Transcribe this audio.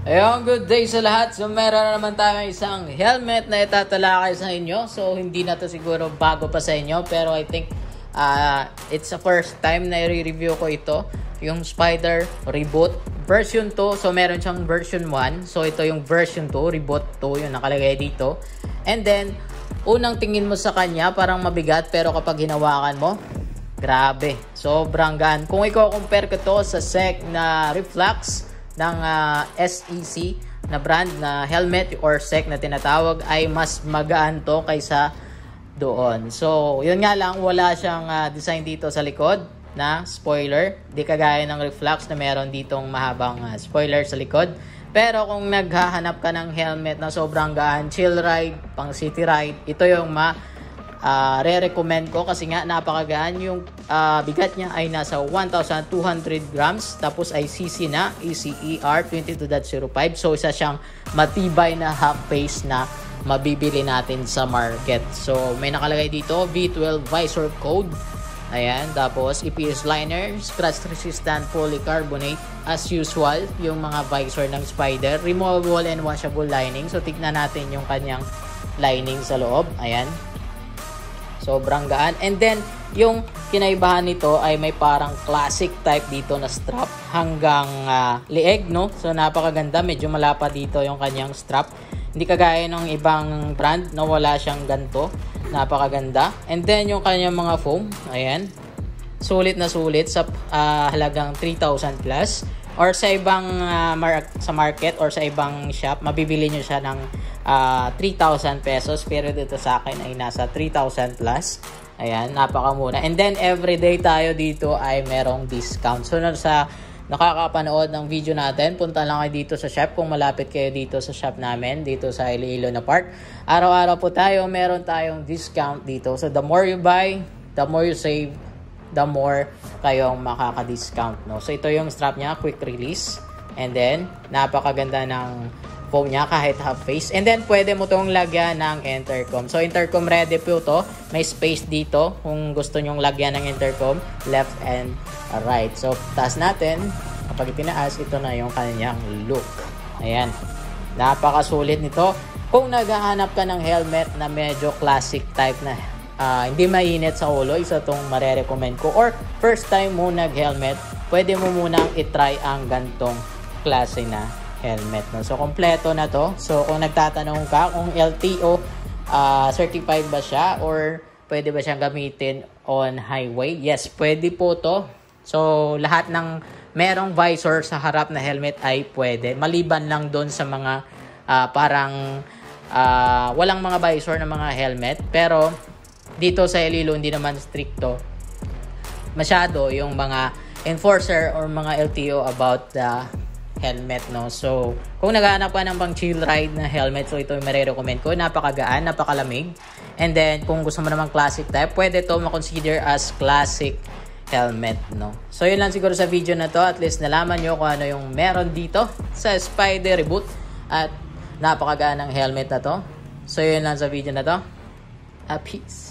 Ayun, good day sa lahat. So meron na naman tayo isang helmet na itatalakay sa inyo. So hindi na to siguro bago pa sa inyo, pero I think it's the first time na i-review ko ito. Yung Spider Reboot version 2. So meron siyang version 1. So ito yung version 2, Reboot 2 yung nakalagay dito. And then unang tingin mo sa kanya parang mabigat, pero kapag hinawakan mo, grabe, sobrang gaan. Kung i-compare ko to sa SEC na Reflex ng SEC na brand na helmet or SEC na tinatawag, ay mas magaan to kaysa doon. So yun nga lang, wala siyang design dito sa likod na spoiler, di kagaya ng Reflex na meron ditong mahabang spoiler sa likod. Pero kung naghahanap ka ng helmet na sobrang gaan, chill ride, pang city ride, ito yung re-recommend ko kasi nga napakagaan. Yung bigat niya ay nasa 1,200 grams, tapos ay CC na ECER 22.05. So isa siyang matibay na half face na mabibili natin sa market. So may nakalagay dito V12 visor code. Ayan, tapos EPS liner, scratch resistant polycarbonate as usual, yung mga visor ng Spider, removable and washable lining. So tignan natin yung kanyang lining sa loob. Ayan, sobrang gaan. And then yung kinaibahan nito ay may parang classic type dito na strap hanggang leeg, no? So napakaganda, medyo malapa dito yung kanyang strap. Hindi kagaya ng ibang brand na wala siyang ganto. Napakaganda. And then yung kanyang mga foam, ayan, sulit na sulit sa halagang 3,000 plus. Or sa ibang sa market or sa ibang shop, mabibili nyo siya ng 3,000 pesos. Pero dito sa akin ay nasa 3,000 plus. Ayan, napakamura. And then everyday tayo dito ay merong discount. So sa nakakapanood ng video natin, punta lang kayo dito sa shop kung malapit kayo dito sa shop namin, dito sa Iloilo na Park. Araw-araw po tayo, meron tayong discount dito. So the more you buy, the more you save, the more kayong makaka-discount, no? So ito yung strap niya, quick release. And then napakaganda ng foam niya kahit half face. And then pwede mo tong lagyan ng intercom. So intercom ready po to. May space dito kung gusto nyong lagyan ng intercom, left and right. So taas natin. Kapag itinaas, ito na yung kanyang look. Ayan, napakasulit nito. Kung naghahanap ka ng helmet na medyo classic type na hindi mainit sa ulo, isa itong marerecommend ko. Or first time mo nag-helmet, pwede mo munang itry ang gantong klase na helmet, no? So kompleto na to. So kung nagtatanong ka kung LTO certified ba siya or pwede ba siyang gamitin on highway, yes, pwede po to. So lahat ng merong visor sa harap na helmet ay pwede, maliban lang doon sa mga parang walang mga visor na mga helmet. Pero dito sa Iloilo hindi naman stricto masyado yung mga enforcer or mga LTO about the helmet, no? So kung naghahanap ka ng pang chill ride na helmet, so ito yung marirecommend ko. Napakagaan, napakalamig. And then kung gusto mo naman classic type, pwede to makonsider as classic helmet, no? So yun lang siguro sa video na to. At least nalaman nyo kung ano yung meron dito sa Spider Reboot. At napakagaan ng helmet na to. So yun lang sa video na to. Peace.